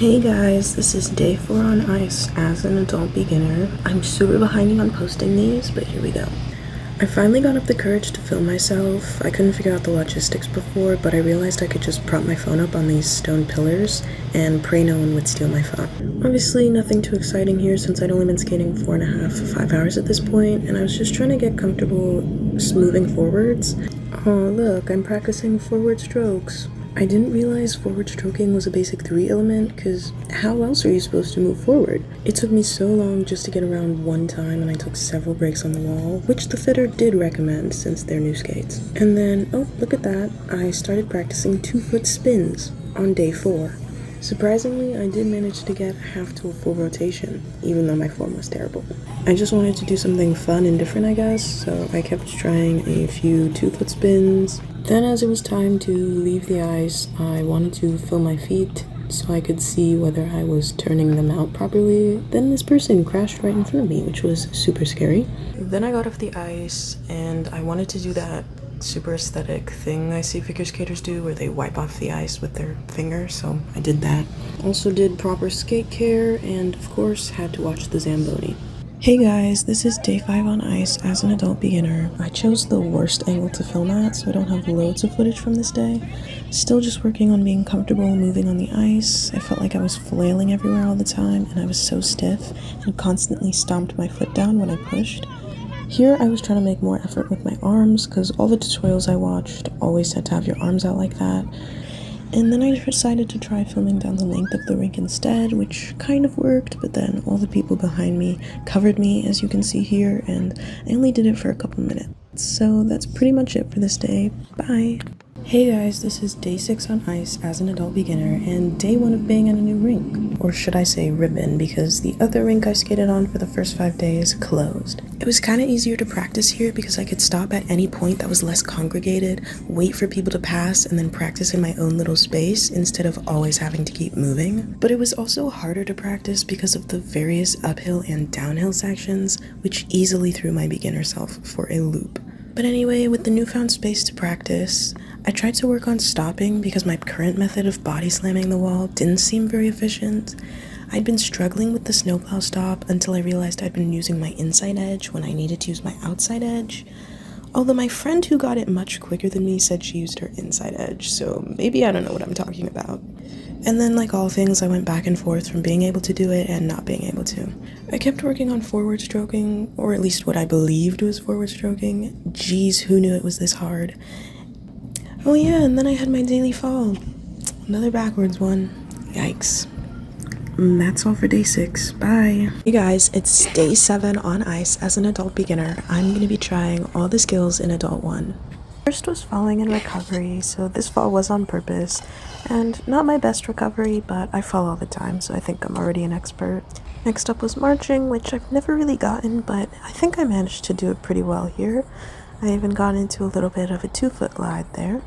Hey guys, this is day 4 on ice as an adult beginner. I'm super behind on posting these, but here we go. I finally got up the courage to film myself. I couldn't figure out the logistics before, but I realized I could just prop my phone up on these stone pillars and pray no one would steal my phone. Obviously nothing too exciting here since I'd only been skating 4.5 to 5 hours at this point, and I was just trying to get comfortable moving forwards. Oh look, I'm practicing forward strokes. I didn't realize forward stroking was a basic 3 element, because how else are you supposed to move forward? It took me so long just to get around one time, and I took several breaks on the wall, which the fitter did recommend since they're new skates. And then, oh, look at that, I started practicing 2-foot spins on day 4. Surprisingly, I did manage to get half to a full rotation, even though my form was terrible. I just wanted to do something fun and different, I guess, so I kept trying a few 2-foot spins. Then as it was time to leave the ice, I wanted to feel my feet so I could see whether I was turning them out properly. Then this person crashed right in front of me, which was super scary. Then I got off the ice and I wanted to do that super aesthetic thing I see figure skaters do where they wipe off the ice with their finger, so I did that. Also did proper skate care and of course had to watch the Zamboni. Hey guys, this is day 5 on ice as an adult beginner. I chose the worst angle to film at, so I don't have loads of footage from this day. Still just working on being comfortable moving on the ice. I felt like I was flailing everywhere all the time, and I was so stiff and constantly stomped my foot down when I pushed. Here I was trying to make more effort with my arms, because all the tutorials I watched always said to have your arms out like that. And then I decided to try filming down the length of the rink instead, which kind of worked, but then all the people behind me covered me, as you can see here, and I only did it for a couple minutes. So that's pretty much it for this day. Bye! Hey guys, this is day 6 on ice as an adult beginner, and day 1 of being at a new rink. Or should I say ribbon, because the other rink I skated on for the first 5 days closed. It was kind of easier to practice here because I could stop at any point that was less congregated, wait for people to pass, and then practice in my own little space instead of always having to keep moving. But it was also harder to practice because of the various uphill and downhill sections, which easily threw my beginner self for a loop. But anyway, with the newfound space to practice, I tried to work on stopping because my current method of body slamming the wall didn't seem very efficient. I'd been struggling with the snowplow stop until I realized I'd been using my inside edge when I needed to use my outside edge. Although my friend who got it much quicker than me said she used her inside edge, so maybe I don't know what I'm talking about. And then, like all things, I went back and forth from being able to do it and not being able to. I kept working on forward stroking, or at least what I believed was forward stroking. Jeez, who knew it was this hard? Oh yeah, and then I had my daily fall. Another backwards one. Yikes. That's all for day 6. Bye. Hey guys, it's day 7 on ice as an adult beginner. I'm going to be trying all the skills in adult 1. First was falling in recovery, so this fall was on purpose, and not my best recovery, but I fall all the time, so I think I'm already an expert. Next up was marching, which I've never really gotten, but I think I managed to do it pretty well here. I even got into a little bit of a 2-foot glide there.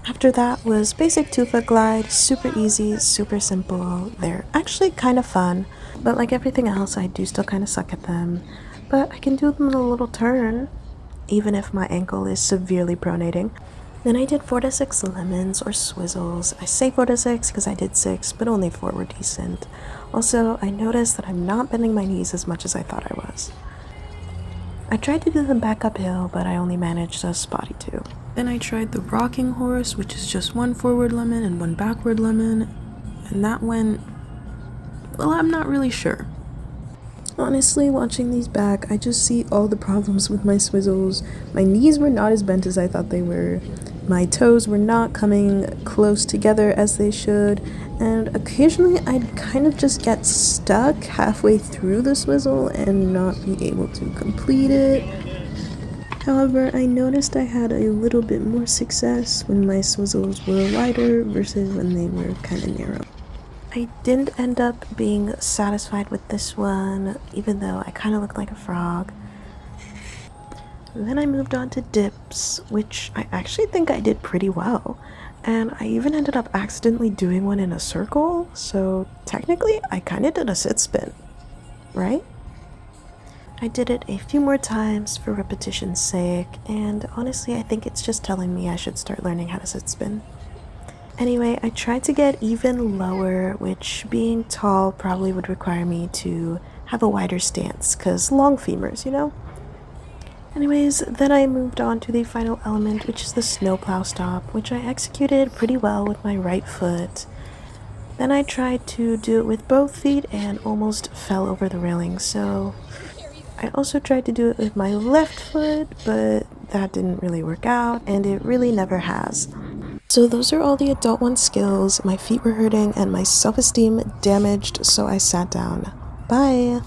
After that was basic 2-foot glide, super easy, super simple. They're actually kind of fun, but like everything else, I do still kind of suck at them, but I can do them in a little turn, even if my ankle is severely pronating. Then I did 4 to 6 lemons or swizzles. I say 4 to 6 because I did 6, but only 4 were decent. Also, I noticed that I'm not bending my knees as much as I thought I was. I tried to do them back uphill, but I only managed a spotty 2. Then I tried the rocking horse, which is just 1 forward lemon and 1 backward lemon, and that went, well, I'm not really sure. Honestly, watching these back, I just see all the problems with my swizzles. My knees were not as bent as I thought they were. My toes were not coming close together as they should, and occasionally I'd kind of just get stuck halfway through the swizzle and not be able to complete it. However, I noticed I had a little bit more success when my swizzles were wider versus when they were kind of narrow. I didn't end up being satisfied with this one, even though I kind of looked like a frog. Then I moved on to dips, which I actually think I did pretty well. And I even ended up accidentally doing one in a circle, so technically I kind of did a sit spin, right? I did it a few more times for repetition's sake, and honestly I think it's just telling me I should start learning how to sit spin. Anyway, I tried to get even lower, which being tall probably would require me to have a wider stance, because long femurs, you know? Anyways, then I moved on to the final element, which is the snowplow stop, which I executed pretty well with my right foot. Then I tried to do it with both feet and almost fell over the railing, so I also tried to do it with my left foot, but that didn't really work out, and it really never has. So those are all the adult one skills. My feet were hurting and my self-esteem damaged, so I sat down. Bye!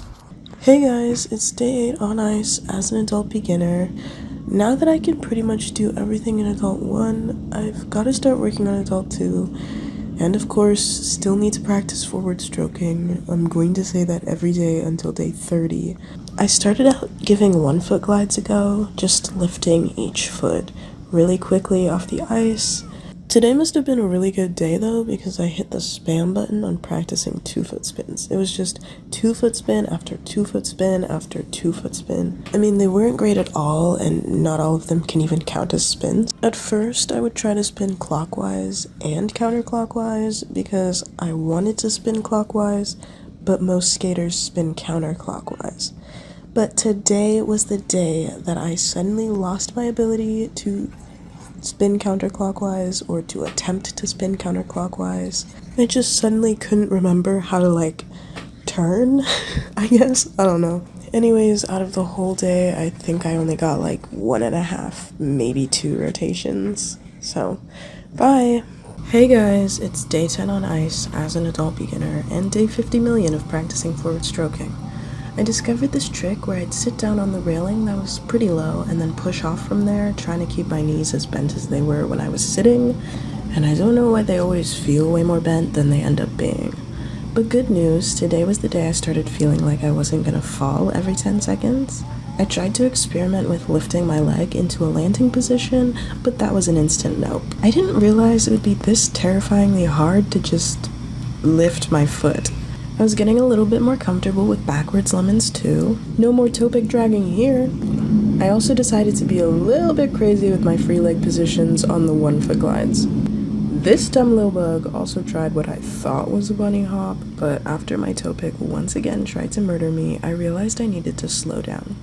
Hey guys, it's day 8 on ice as an adult beginner. Now that I can pretty much do everything in adult 1, I've got to start working on adult 2. And of course, still need to practice forward stroking. I'm going to say that every day until day 30. I started out giving 1 foot glides a go, just lifting each foot really quickly off the ice. Today must have been a really good day though, because I hit the spam button on practicing 2 foot spins. It was just 2 foot spin after 2 foot spin after 2 foot spin. I mean, they weren't great at all, and not all of them can even count as spins. At first, I would try to spin clockwise and counterclockwise because I wanted to spin clockwise, but most skaters spin counterclockwise. But today was the day that I suddenly lost my ability to spin counterclockwise or to attempt to spin counterclockwise. I just suddenly couldn't remember how to turn, I guess. I don't know. Anyways, out of the whole day, I think I only got 1.5, maybe 2 rotations. So, bye! Hey guys, it's day 10 on ice as an adult beginner and day 50 million of practicing forward stroking. I discovered this trick where I'd sit down on the railing that was pretty low and then push off from there, trying to keep my knees as bent as they were when I was sitting, and I don't know why they always feel way more bent than they end up being. But good news, today was the day I started feeling like I wasn't gonna fall every 10 seconds. I tried to experiment with lifting my leg into a landing position, but that was an instant nope. I didn't realize it would be this terrifyingly hard to just lift my foot. I was getting a little bit more comfortable with backwards lemons too. No more toe pick dragging here. I also decided to be a little bit crazy with my free leg positions on the 1 foot glides. This dumb little bug also tried what I thought was a bunny hop, but after my toe pick once again tried to murder me, I realized I needed to slow down.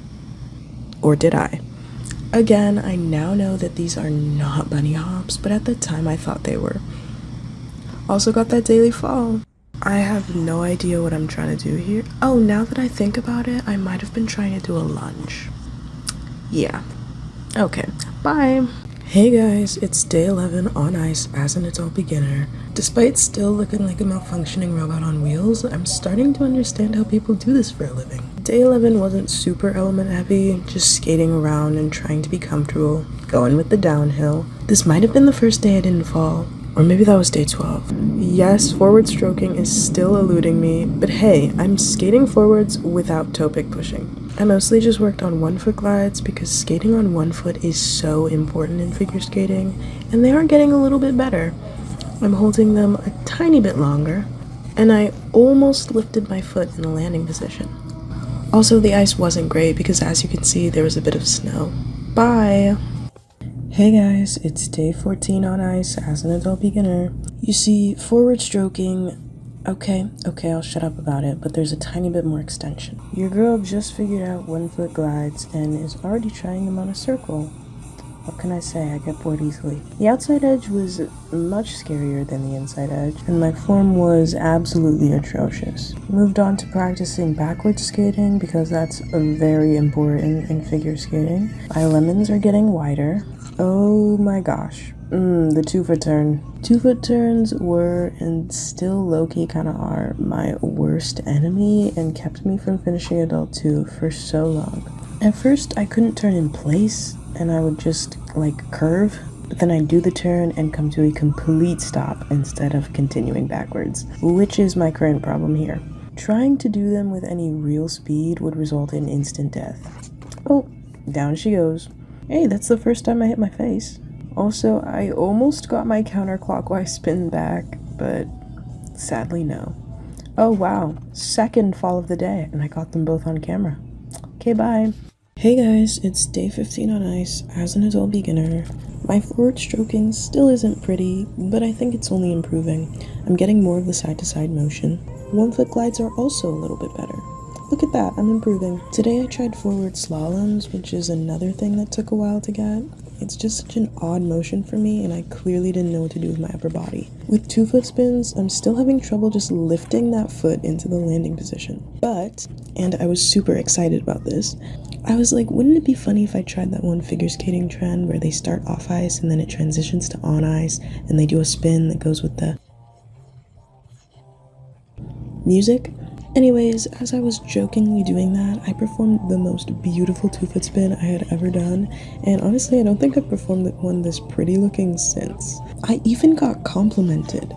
Or did I? Again, I now know that these are not bunny hops, but at the time I thought they were. Also got that daily fall. I have no idea what I'm trying to do here. Oh, now that I think about it, I might have been trying to do a lunge. Yeah. Okay. Bye. Hey guys, it's day 11 on ice as an adult beginner. Despite still looking like a malfunctioning robot on wheels, I'm starting to understand how people do this for a living. Day 11 wasn't super element heavy, just skating around and trying to be comfortable, going with the downhill. This might have been the first day I didn't fall. Or maybe that was day 12. Yes, forward stroking is still eluding me, but hey, I'm skating forwards without toe pick pushing. I mostly just worked on 1 foot glides because skating on 1 foot is so important in figure skating, and they are getting a little bit better. I'm holding them a tiny bit longer, and I almost lifted my foot in the landing position. Also, the ice wasn't great because as you can see, there was a bit of snow. Bye! Hey guys, it's day 14 on ice as an adult beginner. You see, forward stroking, okay, I'll shut up about it, but there's a tiny bit more extension. Your girl just figured out 1 foot glides and is already trying them on a circle. What can I say? I get bored easily. The outside edge was much scarier than the inside edge, and my form was absolutely atrocious. Moved on to practicing backwards skating because that's very important in figure skating. My lemons are getting wider. Oh my gosh. The 2 foot turn. 2 foot turns were, and still low-key kind of are, my worst enemy and kept me from finishing adult 2 for so long. At first, I couldn't turn in place, and I would just, curve, but then I'd do the turn and come to a complete stop instead of continuing backwards, which is my current problem here. Trying to do them with any real speed would result in instant death. Oh, down she goes. Hey, that's the first time I hit my face. Also, I almost got my counterclockwise spin back, but sadly no. Oh wow, second fall of the day, and I got them both on camera. Okay, bye. Hey guys, it's day 15 on ice as an adult beginner. My forward stroking still isn't pretty, but I think it's only improving. I'm getting more of the side-to-side motion. 1-foot glides are also a little bit better. Look at that, I'm improving. Today I tried forward slaloms, which is another thing that took a while to get. It's just such an odd motion for me, and I clearly didn't know what to do with my upper body. With 2-foot spins, I'm still having trouble just lifting that foot into the landing position. But, and I was super excited about this, I was like, wouldn't it be funny if I tried that one figure skating trend where they start off ice and then it transitions to on ice and they do a spin that goes with the music? Anyways, as I was jokingly doing that, I performed the most beautiful 2-foot spin I had ever done, and honestly, I don't think I've performed one this pretty looking since. I even got complimented.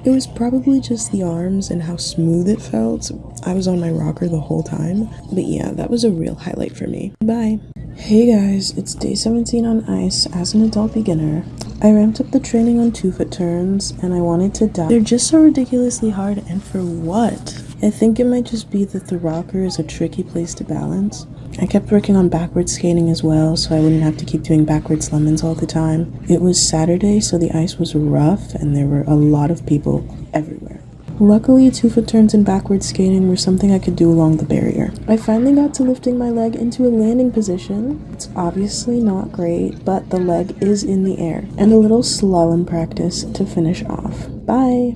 It was probably just the arms and how smooth it felt. I was on my rocker the whole time, but yeah, that was a real highlight for me. Bye! Hey guys, it's day 17 on ice as an adult beginner. I ramped up the training on 2-foot turns, and I wanted to die. They're just so ridiculously hard, and for what? I think it might just be that the rocker is a tricky place to balance. I kept working on backwards skating as well, so I wouldn't have to keep doing backwards lemons all the time. It was Saturday, so the ice was rough, and there were a lot of people everywhere. Luckily, 2-foot turns and backwards skating were something I could do along the barrier. I finally got to lifting my leg into a landing position. It's obviously not great, but the leg is in the air. And a little slalom practice to finish off. Bye!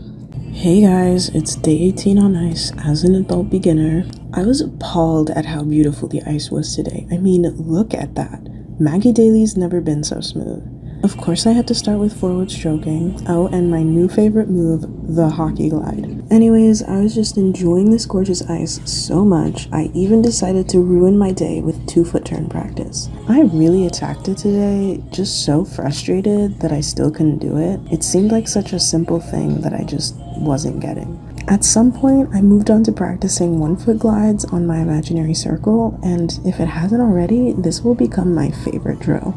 Hey guys, it's day 18 on ice as an adult beginner. I was appalled at how beautiful the ice was today. I mean, look at that. Maggie Daly's never been so smooth. Of course I had to start with forward stroking. Oh, and my new favorite move, the hockey glide. Anyways, I was just enjoying this gorgeous ice so much, I even decided to ruin my day with 2-foot turn practice. I really attacked it today, just so frustrated that I still couldn't do it. It seemed like such a simple thing that I just wasn't getting. At some point, I moved on to practicing 1-foot glides on my imaginary circle, and if it hasn't already, this will become my favorite drill.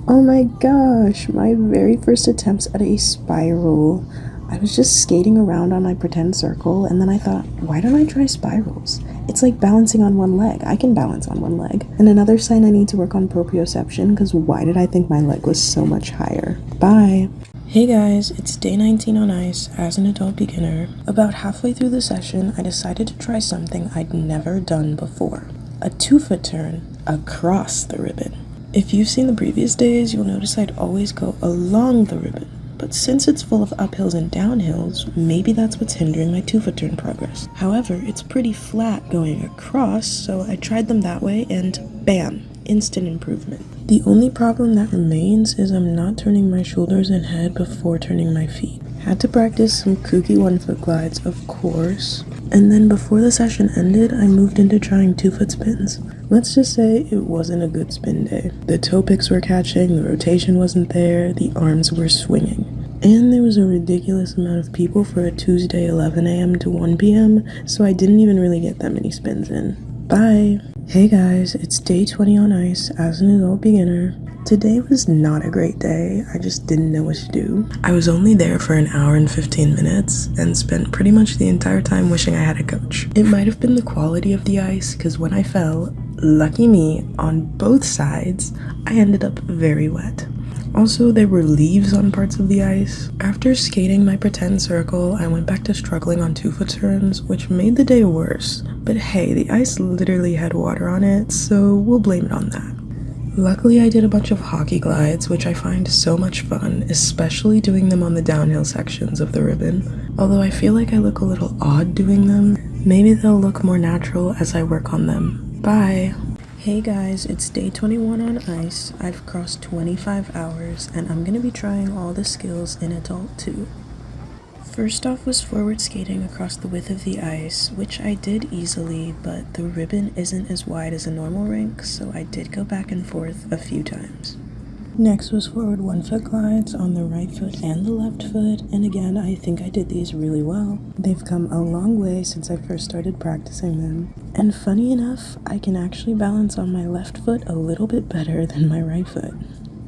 Oh my gosh, my very first attempts at a spiral. I was just skating around on my pretend circle, and then I thought, why don't I try spirals? It's like balancing on one leg. I can balance on one leg. And another sign I need to work on proprioception, because why did I think my leg was so much higher? Bye! Hey guys, it's day 19 on ice as an adult beginner. About halfway through the session, I decided to try something I'd never done before. A 2-foot turn across the ribbon. If you've seen the previous days, you'll notice I'd always go along the ribbon. But since it's full of uphills and downhills, maybe that's what's hindering my 2-foot turn progress. However, it's pretty flat going across, so I tried them that way and bam, instant improvement. The only problem that remains is I'm not turning my shoulders and head before turning my feet. Had to practice some kooky 1-foot glides, of course. And then before the session ended, I moved into trying 2-foot spins. Let's just say it wasn't a good spin day. The toe picks were catching, the rotation wasn't there, the arms were swinging. And there was a ridiculous amount of people for a Tuesday 11 a.m. to 1 p.m., so I didn't even really get that many spins in. Bye! Hey guys, it's day 20 on ice as an adult beginner. Today was not a great day, I just didn't know what to do. I was only there for an hour and 15 minutes and spent pretty much the entire time wishing I had a coach. It might have been the quality of the ice, because when I fell, lucky me, on both sides, I ended up very wet. Also, there were leaves on parts of the ice. After skating my pretend circle, I went back to struggling on 2-foot turns, which made the day worse. But hey, the ice literally had water on it, so we'll blame it on that. Luckily, I did a bunch of hockey glides, which I find so much fun, especially doing them on the downhill sections of the ribbon. Although I feel like I look a little odd doing them, maybe they'll look more natural as I work on them. Bye! Hey guys, it's day 21 on ice. I've crossed 25 hours, and I'm gonna be trying all the skills in Adult 2. First off was forward skating across the width of the ice, which I did easily, but the ribbon isn't as wide as a normal rink, so I did go back and forth a few times. Next was forward 1-foot glides on the right foot and the left foot, and again, I think I did these really well. They've come a long way since I first started practicing them. And funny enough, I can actually balance on my left foot a little bit better than my right foot.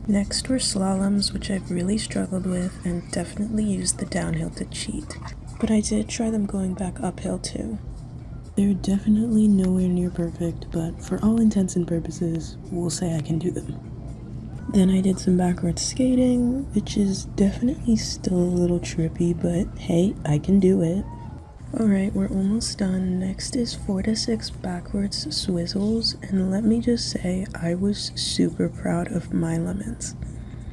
Next were slaloms, which I've really struggled with and definitely used the downhill to cheat. But I did try them going back uphill too. They're definitely nowhere near perfect, but for all intents and purposes, we'll say I can do them. Then I did some backwards skating, which is definitely still a little trippy, but hey, I can do it. Alright, we're almost done. Next is 4 to 6 backwards swizzles, and let me just say, I was super proud of my lemons.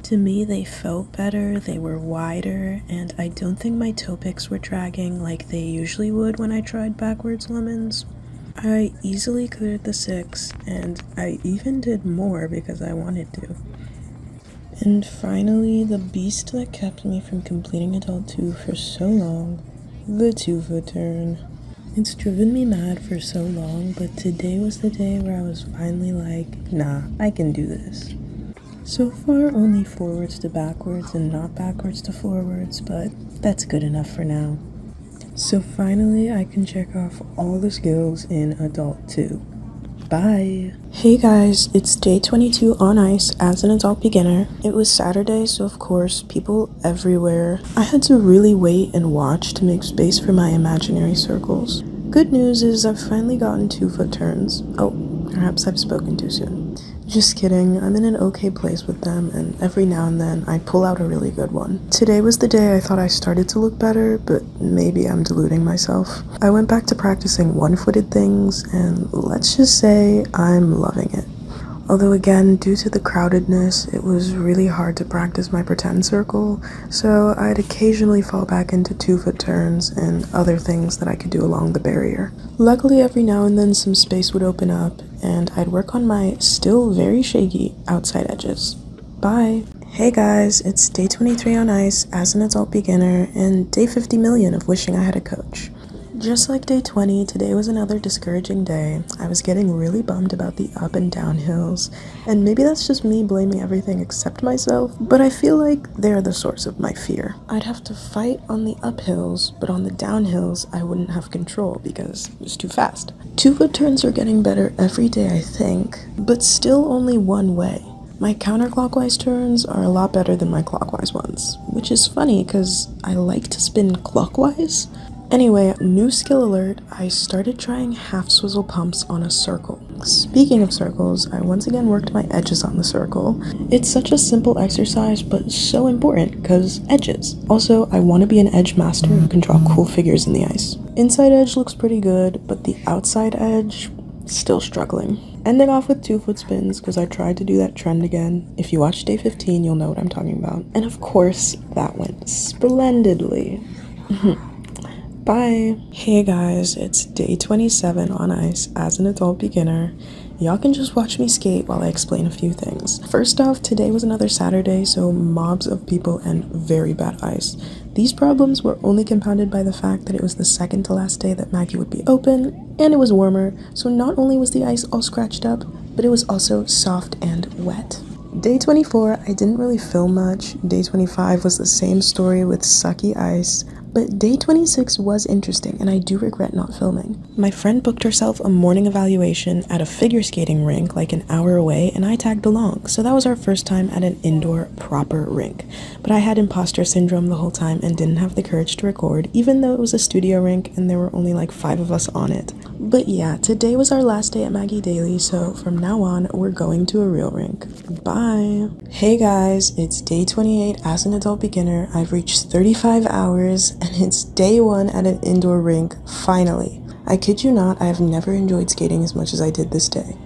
To me, they felt better, they were wider, and I don't think my toe picks were dragging like they usually would when I tried backwards lemons. I easily cleared the 6, and I even did more because I wanted to. And finally, the beast that kept me from completing Adult 2 for so long, the 2-foot turn. It's driven me mad for so long, but today was the day where I was finally like, nah, I can do this. So far, only forwards to backwards and not backwards to forwards, but that's good enough for now. So finally, I can check off all the skills in Adult 2. Bye! Hey guys, it's day 22 on ice as an adult beginner. It was Saturday, so of course, people everywhere. I had to really wait and watch to make space for my imaginary circles. Good news is I've finally gotten 2-foot turns. Oh, perhaps I've spoken too soon. Just kidding, I'm in an okay place with them, and every now and then I pull out a really good one. Today was the day I thought I started to look better, but maybe I'm deluding myself. I went back to practicing one-footed things, and let's just say I'm loving it. Although again, due to the crowdedness, it was really hard to practice my pretend circle, so I'd occasionally fall back into 2-foot turns and other things that I could do along the barrier. Luckily, every now and then some space would open up, and I'd work on my still very shaky outside edges. Bye! Hey guys, it's day 23 on ice as an adult beginner, and day 50 million of wishing I had a coach. Just like day 20, today was another discouraging day. I was getting really bummed about the up and down hills, and maybe that's just me blaming everything except myself, but I feel like they're the source of my fear. I'd have to fight on the uphills, but on the downhills I wouldn't have control because it was too fast. 2-foot turns are getting better every day, I think, but still only one way. My counterclockwise turns are a lot better than my clockwise ones, which is funny because I like to spin clockwise. Anyway, new skill alert, I started trying half swizzle pumps on a circle. Speaking of circles, I once again worked my edges on the circle. It's such a simple exercise, but so important, because edges. Also, I want to be an edge master who can draw cool figures in the ice. Inside edge looks pretty good, but the outside edge, still struggling. Ending off with 2-foot spins, because I tried to do that trend again. If you watch day 15, you'll know what I'm talking about. And of course, that went splendidly. Bye! Hey guys, it's day 27 on ice as an adult beginner. Y'all can just watch me skate while I explain a few things. First off, today was another Saturday, so mobs of people and very bad ice. These problems were only compounded by the fact that it was the second to last day that Maggie would be open, and it was warmer, so not only was the ice all scratched up, but it was also soft and wet. Day 24, I didn't really film much. Day 25 was the same story with sucky ice. But day 26 was interesting, and I do regret not filming. My friend booked herself a morning evaluation at a figure skating rink like an hour away, and I tagged along, so that was our first time at an indoor, proper rink. But I had imposter syndrome the whole time and didn't have the courage to record, even though it was a studio rink and there were only like 5 of us on it. But yeah, today was our last day at Maggie Daily, so from now on, we're going to a real rink. Bye! Hey guys, it's day 28 as an adult beginner. I've reached 35 hours, and it's day 1 at an indoor rink, finally. I kid you not, I have never enjoyed skating as much as I did this day.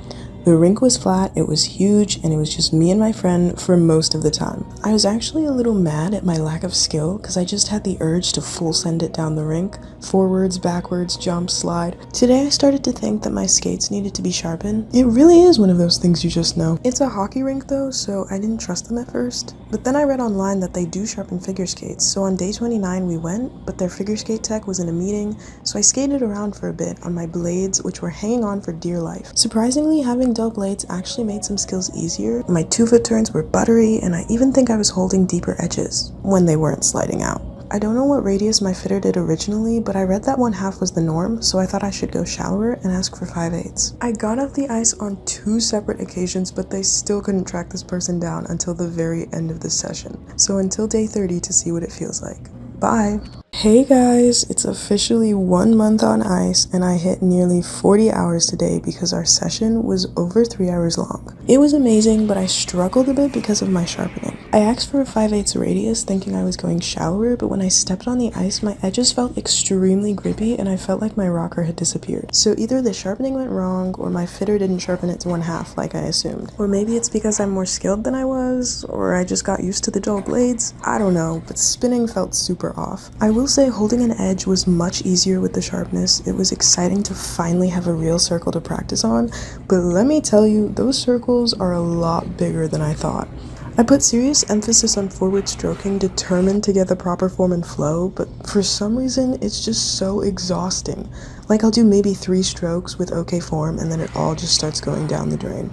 The rink was flat, it was huge, and it was just me and my friend for most of the time. I was actually a little mad at my lack of skill because I just had the urge to full send it down the rink. Forwards, backwards, jump, slide. Today I started to think that my skates needed to be sharpened. It really is one of those things you just know. It's a hockey rink though, so I didn't trust them at first. But then I read online that they do sharpen figure skates, so on day 29 we went, but their figure skate tech was in a meeting, so I skated around for a bit on my blades, which were hanging on for dear life. Surprisingly, having dull blades actually made some skills easier. My 2-foot turns were buttery, and I even think I was holding deeper edges when they weren't sliding out. I don't know what radius my fitter did originally, but I read that 1/2 was the norm, so I thought I should go shallower and ask for 5/8. I got off the ice on 2 separate occasions, but they still couldn't track this person down until the very end of the session. So until day 30 to see what it feels like. Bye! Hey guys, it's officially 1 month on ice and I hit nearly 40 hours today because our session was over 3 hours long. It was amazing, but I struggled a bit because of my sharpening. I asked for a 5/8 radius thinking I was going shallower, but when I stepped on the ice, my edges felt extremely grippy and I felt like my rocker had disappeared. So either the sharpening went wrong or my fitter didn't sharpen it to 1/2 like I assumed. Or maybe it's because I'm more skilled than I was, or I just got used to the dull blades. I don't know, but spinning felt super off. I will say holding an edge was much easier with the sharpness. It was exciting to finally have a real circle to practice on, but let me tell you, those circles are a lot bigger than I thought. I put serious emphasis on forward stroking, determined to get the proper form and flow, but for some reason it's just so exhausting. Like I'll do maybe 3 strokes with okay form and then it all just starts going down the drain.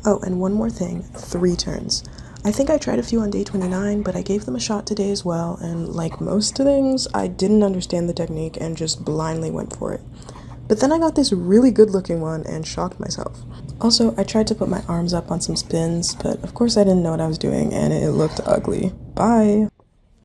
Oh, and one more thing, 3 turns. I think I tried a few on day 29, but I gave them a shot today as well, and like most things, I didn't understand the technique and just blindly went for it. But then I got this really good looking one and shocked myself. Also, I tried to put my arms up on some spins, but of course I didn't know what I was doing and it looked ugly. Bye!